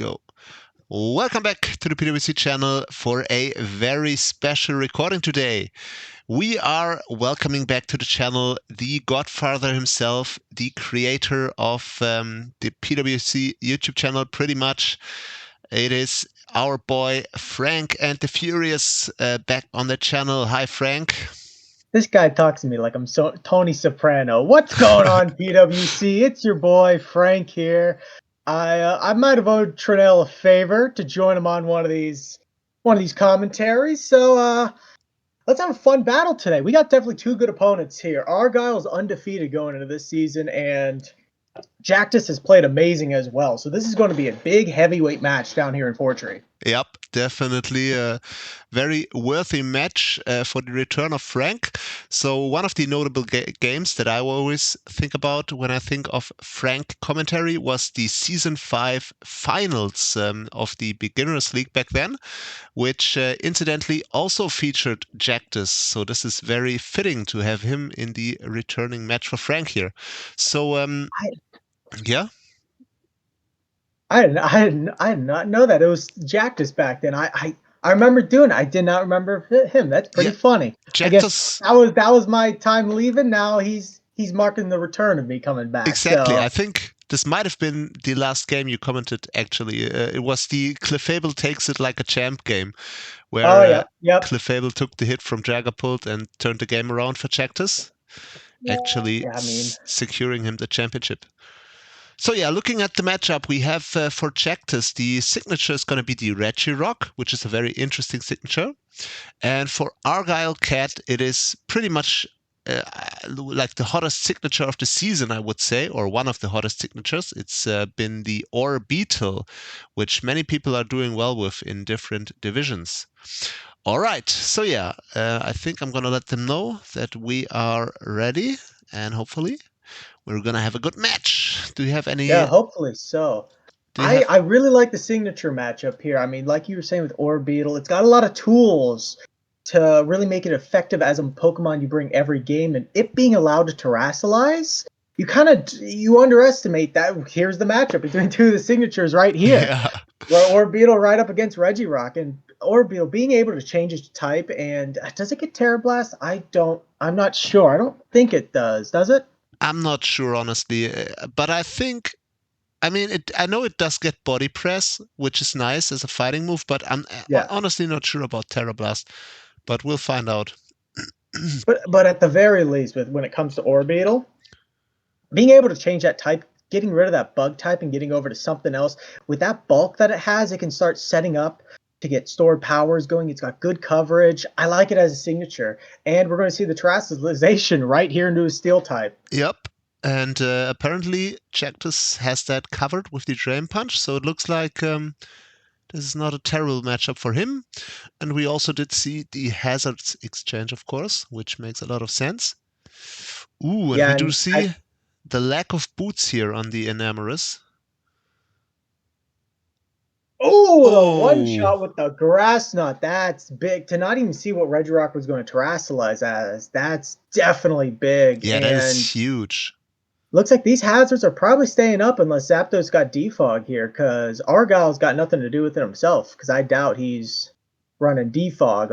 go. Welcome back to the PWC channel for a very special recording today. We are welcoming back to the channel the godfather himself, the creator of the PWC YouTube channel pretty much. It is our boy FrankandtheFurious back on the channel. Hi, Frank. This guy talks to me like I'm Tony Soprano. What's going on, PWC? It's your boy Frank here. I might have owed Trinell a favor to join him on one of these commentaries. So let's have a fun battle today. We got definitely two good opponents here. Argyle is undefeated going into this season, and Jactus has played amazing as well. So this is going to be a big heavyweight match down here in Fortree. Yep, definitely a very worthy match for the return of Frank. So one of the notable games that I always think about when I think of Frank commentary was the Season 5 finals of the Beginners League back then, which incidentally also featured Jactus. So this is very fitting to have him in the returning match for Frank here. So, yeah. I did not know that it was Jactus back then. I remember doing it. I did not remember him. That's pretty funny. Jactus, I guess that was my time leaving. Now he's marking the return of me coming back. Exactly. So. I think this might have been the last game you commented. Actually, it was the Clefable takes it like a champ game, where Clefable took the hit from Dragapult and turned the game around for Jactus, actually securing him the championship. So yeah, looking at the matchup, we have for Jactus, the signature is going to be the Regirock, which is a very interesting signature. And for ArgyleKatt, it is pretty much like the hottest signature of the season, I would say, or one of the hottest signatures. It's been the Whirlipede, which many people are doing well with in different divisions. All right, so yeah, I think I'm going to let them know that we are ready, and hopefully we're going to have a good match. Do you have any? Yeah, hopefully so. I really like the signature matchup here. I mean, like you were saying with Orbeetle, it's got a lot of tools to really make it effective as a Pokemon you bring every game, and it being allowed to terrestrialize, you underestimate that. Here's the matchup between two of the signatures right here. Yeah. Where Orbeetle right up against Regirock, and Orbeetle being able to change its type, and does it get Terra Blast? I'm not sure. I don't think it does. Does it? I'm not sure, honestly, but I think, I mean, I know it does get Body Press, which is nice as a fighting move, but I'm honestly not sure about Terra Blast, but we'll find out. But at the very least, when it comes to Orbeetle, being able to change that type, getting rid of that bug type and getting over to something else, with that bulk that it has, it can start setting up to get stored powers going. It's got good coverage. I like it as a signature. And we're going to see the terrestrialization right here into a steel type. Yep. And apparently Jactus has that covered with the Drain Punch. So it looks like this is not a terrible matchup for him. And we also did see the Hazards exchange, of course, which makes a lot of sense. Ooh, and we do see the lack of boots here on the Enamorous. Oh, the one shot with the grass knot. That's big. To not even see what Regirock was going to terrestrialize as, that's definitely big. Yeah, that is huge. Looks like these hazards are probably staying up unless Zapdos got defog here, because Argyle's got nothing to do with it himself, because I doubt he's running defog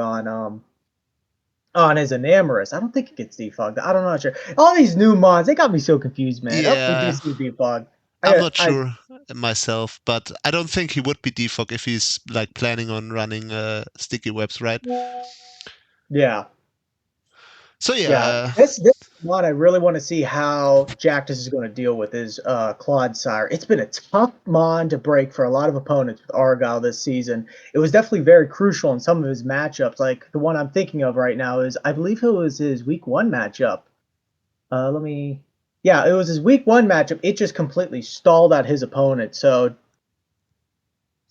on his Enamorous. I don't think it gets defogged. I'm not sure. All these new mods, they got me so confused, man. Yeah. We do see defog. I'm not sure myself, but I don't think he would be defog if he's like planning on running sticky webs, right? Yeah. So yeah, this mod, I really want to see how Jactus is going to deal with his Clodsire. It's been a tough mon to break for a lot of opponents with Argyle this season. It was definitely very crucial in some of his matchups. Like the one I'm thinking of right now is, I believe it was his week 1 matchup. Yeah, it was his week 1 matchup. It just completely stalled out his opponent. So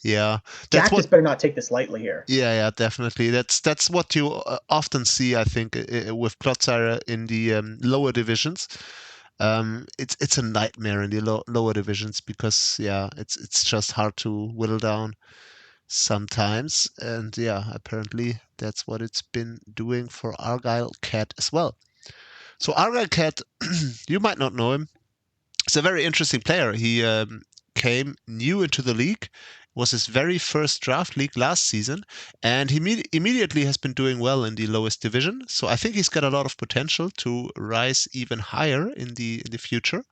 yeah, Jactus better not take this lightly here. Yeah, definitely. That's what you often see, I think, with Clodsire in the lower divisions. It's a nightmare in the lower divisions because it's just hard to whittle down sometimes, and apparently that's what it's been doing for ArgyleKatt as well. So ArgyleKatt, you might not know him. He's a very interesting player. He came new into the league was his very first draft league last season, and he immediately has been doing well in the lowest division. So I think he's got a lot of potential to rise even higher in the future.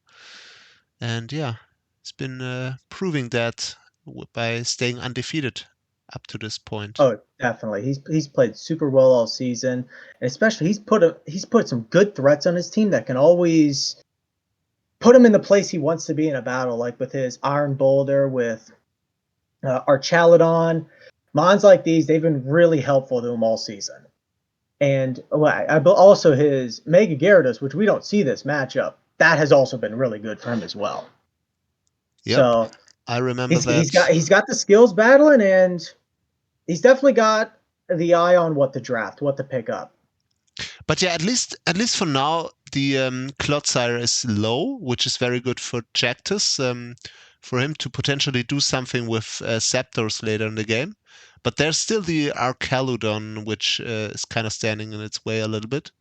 And yeah, he's been proving that by staying undefeated up to this point. Oh, definitely. He's played super well all season, and especially he's put some good threats on his team that can always put him in the place he wants to be in a battle, like with his Iron Boulder, with Archaladon. Mons like these, they've been really helpful to him all season. And also his Mega Gyarados, which we don't see this matchup, that has also been really good for him as well. Yep, so I remember that. He's got the skills battling, and he's definitely got the eye on what to draft, what to pick up. But yeah, at least for now, the Clodsire is low, which is very good for Jactus, for him to potentially do something with Zapdos later in the game. But there's still the Archaludon, which is kind of standing in its way a little bit.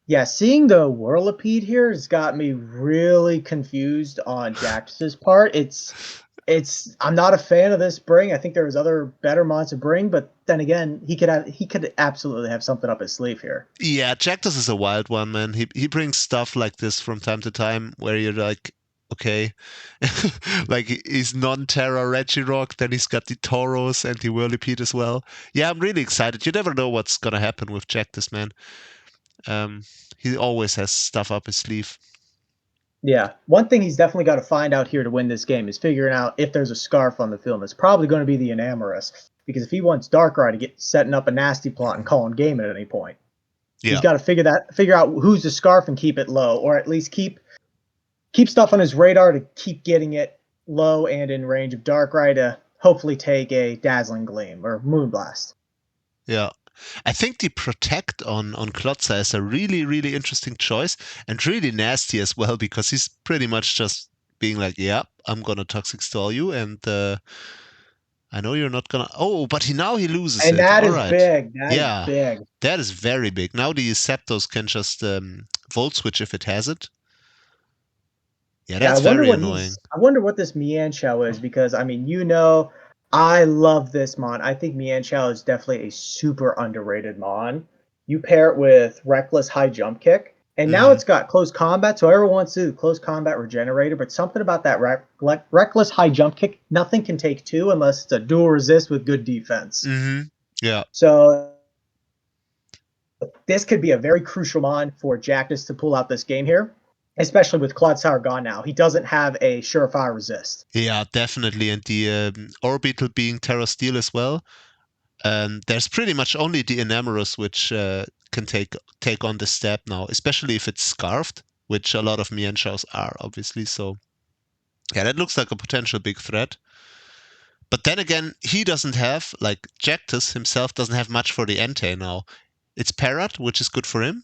Yeah, seeing the Whirlipede here has got me really confused on Jactus's part. I'm not a fan of this bring. I think there was other better mods to bring, but then again, he could absolutely have something up his sleeve here. Yeah, Jactus is a wild one, man. He brings stuff like this from time to time where you're like, okay, like he's non-Terra Regirock, then he's got the Tauros and the Whirlipede as well. Yeah, I'm really excited. You never know what's gonna happen with Jactus, man. He always has stuff up his sleeve. Yeah, one thing he's definitely got to find out here to win this game is figuring out if there's a scarf on the field. It's probably going to be the Enamorus, because if he wants Darkrai to get setting up a nasty plot and calling game at any point, he's got to figure out who's the scarf and keep it low, or at least keep stuff on his radar to keep getting it low and in range of Darkrai to hopefully take a Dazzling Gleam or Moonblast. Yeah. I think the Protect on Clodsire is a really, really interesting choice, and really nasty as well, because he's pretty much just being like, yeah, I'm gonna Toxic Stall you, and I know you're not gonna... Oh, but he loses and it. And that All is right. big. That is big. That is very big. Now the Zapdos can just Volt Switch if it has it. Yeah, that's very annoying. I wonder what this Mienshao is, because, I mean, I love this Mon. I think Mienshao is definitely a super underrated Mon. You pair it with Reckless High Jump Kick, and now it's got Close Combat, so everyone wants to do Close Combat Regenerator, but something about that Reckless High Jump Kick, nothing can take two unless it's a dual resist with good defense. Yeah. So this could be a very crucial Mon for Jactus to pull out this game here. Especially with Clodsire gone now. He doesn't have a surefire resist. Yeah, definitely. And the Orbital being Terra Steel as well. There's pretty much only the Enamorus which can take on the step now, especially if it's Scarfed, which a lot of Mienshaos are, obviously. So, yeah, that looks like a potential big threat. But then again, he doesn't have, like, Jactus himself doesn't have much for the Entei now. It's Parrot, which is good for him.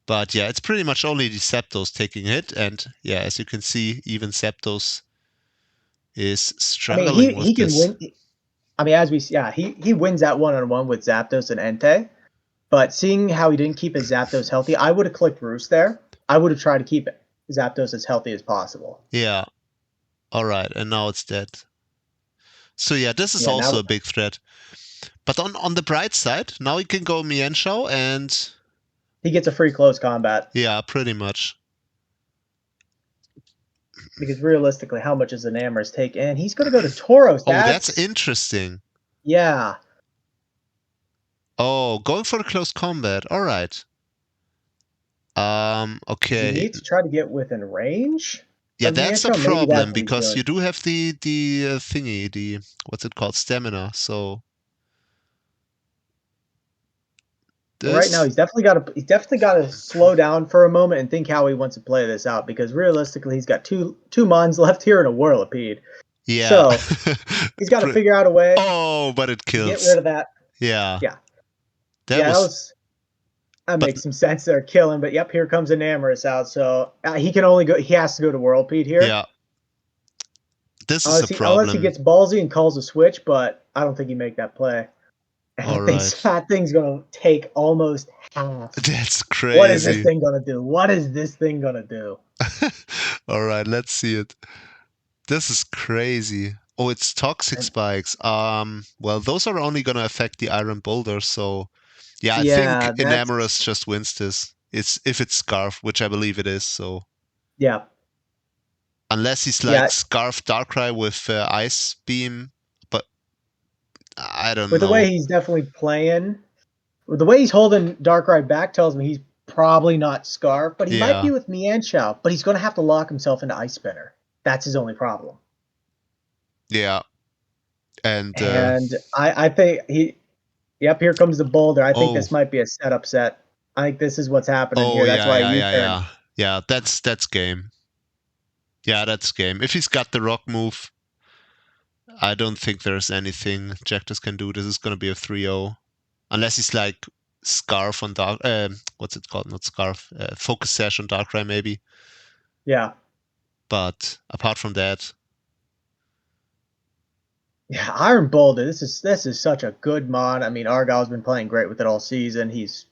But yeah, it's pretty much only the Zapdos taking hit, and yeah, as you can see, even Zapdos is struggling with he can this. win. I mean, as we see, yeah, he wins that one-on-one with Zapdos and Entei. But seeing how he didn't keep his Zapdos healthy, I would have clicked Roost there. I would have tried to keep Zapdos as healthy as possible. Yeah. All right, and now it's dead. So yeah, this is also a big threat. But on the bright side, now he can go Mienshao and he gets a free close combat. Yeah, pretty much. Because realistically, how much does Enamorus take? And he's going to go to Tauros. That's interesting. Yeah. Oh, going for the close combat. All right. Okay. You need to try to get within range. Yeah, that's the problem, because you do have the thingy, the what's it called, stamina. So right now he's definitely got to slow down for a moment and think how he wants to play this out, because realistically he's got two Mons left here and a Whirlipede. Yeah. So he's got to figure out a way. Oh, but it kills. Get rid of that. Yeah. Yeah. That makes some sense there, killing. But yep, here comes Enamorus out. So he can only go. He has to go to Whirlipede here. Yeah. This is a problem. Unless he gets ballsy and calls a switch, but I don't think he make that play. All right. That thing's gonna take almost half. That's crazy. What is this thing gonna do? What is this thing gonna do? All right, let's see it. This is crazy. Oh, it's toxic spikes. Well, those are only gonna affect the iron boulder, so yeah, I think Yeah, Enamorous that's just wins this. It's if it's Scarf, which I believe it is, so yeah. unless he's like Yeah, Scarf Darkrai with Ice Beam, but I don't with the way know. he's definitely playing, with the way he's holding Darkrai back tells me he's probably not Scarf, but he might be Yeah, with Mienshao, but he's going to have to lock himself into Ice Spinner. That's his only problem. yeah, and And I think yep, here comes the boulder. I think oh, this might be a setup set. I think this is what's happening oh here. That's yeah, why yeah, he yeah, U-turned. yeah, yeah. That's game. Yeah, that's game. If he's got the rock move, I don't think there's anything Jactus can do. This is gonna be a 3-0. Unless he's like Scarf on Dark. What's it called? Not Scarf. Focus Sash on Darkrai, maybe. Yeah. But apart from that, Yeah, Iron Boulder. This is such a good mod. I mean, Argyle's been playing great with it all season. He's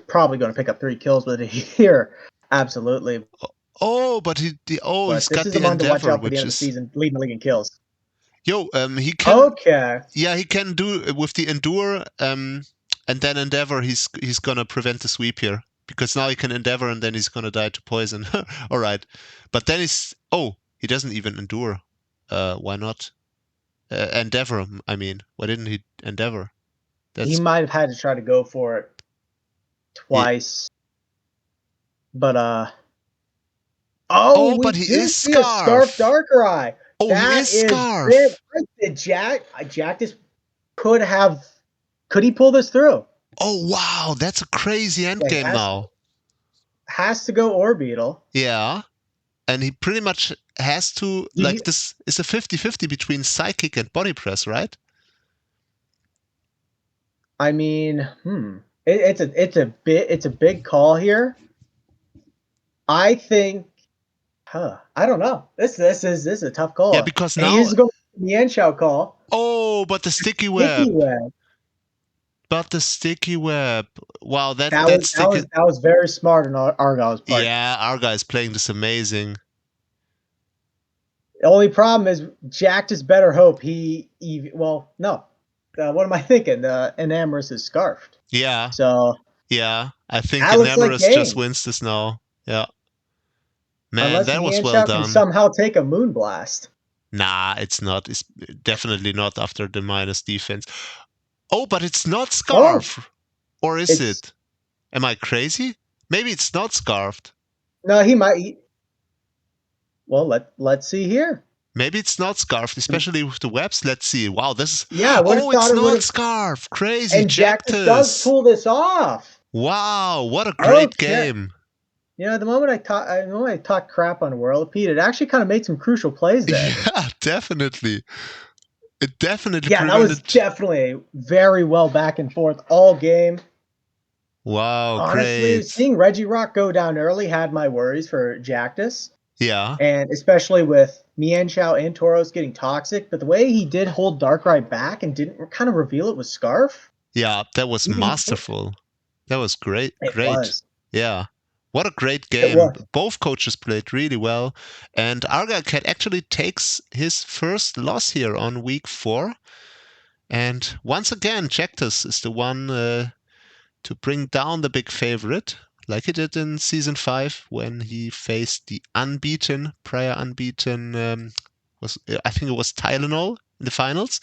probably going to pick up 3 kills with it here. Absolutely. oh, but But he's this got is a the mon to watch Endeavor, out for the which end of the is season, leading the league in kills. he can. Okay. Yeah, he can do with the Endure. And then Endeavor, he's gonna prevent the sweep here because now he can Endeavor and then he's gonna die to poison. All right, but then he doesn't even Endure. Why not? Endeavor. I mean, why didn't he Endeavor? He That's might have had to try to go for it yeah. twice. But oh, Oh, we but he do is see a Scarf Scarf. Darkrai. Oh, he is That is big. Scarf. Jactus could he pull this through? Oh, wow, that's a crazy Yeah, he endgame now. has to go Orbeetle. Yeah, and he pretty much has to, Do like, you this is a 50-50 between Psychic and Body Press, right? I mean, it's a big call here. I think I don't know. This is a tough Yeah, call. because And now, here's going the Mienshao call. oh, but the sticky Sticky web. web. But the sticky web. Wow, That that was that sticky. was that was very smart on Argyle's part. Yeah, our guy's playing this amazing. The only problem is Jactus better hope well, no. What am I thinking? Enamorous is scarfed. Yeah, So yeah. I think that looks like Enamorous just game. wins this now. Yeah. Man, Unless that was well Mienshao can done. somehow take a Moonblast. Nah, it's not. It's definitely not after the minus defense. Oh, but it's not Oh, Scarf. Or is it's it? Am I crazy? Maybe it's not Scarfed. no, he might. Well, let's see here. Maybe it's not Scarfed, especially with the webs. Let's see. Wow, this is. Yeah, I would have Oh, thought it's it would not have. Scarf. Crazy. And Jactus does Jactus. pull this off. Wow, what a great Okay. game. You know, the moment I talked crap on Whirlipede, it actually kind of made some crucial plays there. Yeah, definitely. It definitely Yeah, that was prevented. definitely very well back and forth all game. Wow, Honestly, great. seeing Regirock go down early had my worries for Jactus, Yeah, and especially with Mienshao and Tauros getting toxic. But the way he did hold Darkrai back and didn't kind of reveal it with Scarf, yeah, that was he masterful. That was great, it great. was. Yeah. What a great It game. was. Both coaches played really well. And ArgyleKatt actually takes his first loss here on week 4. And once again, Jactus is the one to bring down the big favorite, like he did in season 5 when he faced the prior unbeaten, I think it was Tylenol in the finals.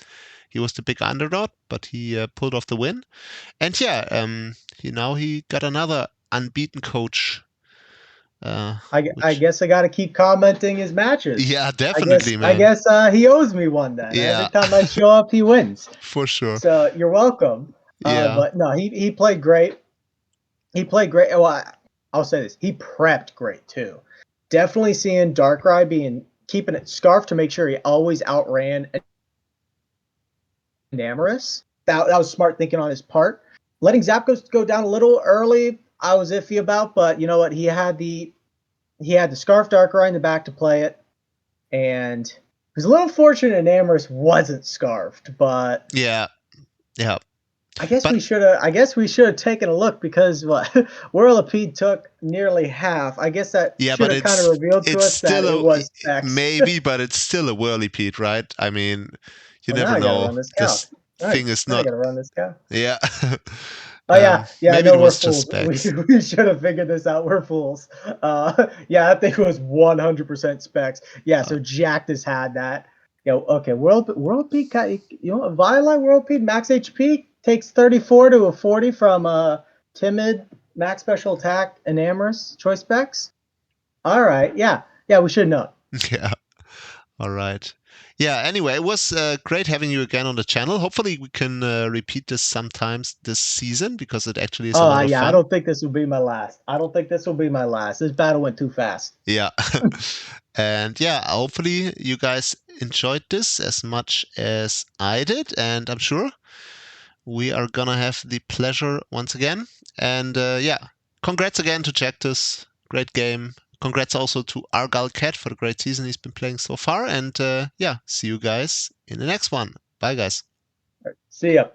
He was the big underdog, but he pulled off the win. And yeah, he got another unbeaten coach. I Which guess I got to keep commenting his matches. yeah, I guess definitely, I man. guess he owes me one then. Yeah, Every time I show up, he wins. for sure. So you're welcome. Yeah, But no, he played great. He played great. Well, I'll say this: he prepped great too. Definitely seeing Darkrai keeping it scarf to make sure he always outran Enamorous. That was smart thinking on his part. Letting Zapdos go down a little early, I was iffy about, but you know what? He had the Scarf Darkrai in the back to play it, and it was a little fortunate Enamorous wasn't scarfed, but yeah, yeah. I guess we should have. I guess we should have taken a look because what Whirlipede took nearly half. I guess that Yeah, should but have kind of revealed to it's us that still it was specs. maybe, but it's still a whirlipede, right? I mean, you Well, now never I got to know. run this cow. This Right. thing is Now I not. got to run this cow. Yeah. Oh yeah. I Maybe it know we're was just fools. We specs. we should have figured this out. We're fools. Yeah, I think it was 100% specs. Yeah, Uh, so Jactus had that. Okay, World Peak got Violet World max HP takes 34 to a 40 from timid max special attack and amorous choice specs. All right, yeah, we should know. yeah. All right. Yeah, anyway, it was great having you again on the channel. Hopefully, we can repeat this sometimes this season because it actually is a Oh lot of yeah, I fun. don't think this will be my last. I don't think this will be my last. This battle went too fast. Yeah. And yeah, hopefully, you guys enjoyed this as much as I did. And I'm sure we are gonna have the pleasure once again. And yeah, congrats again to Jactus. Great game. Congrats also to ArgyleKatt for the great season he's been playing so far. And yeah, see you guys in the next one. Bye, guys. See ya.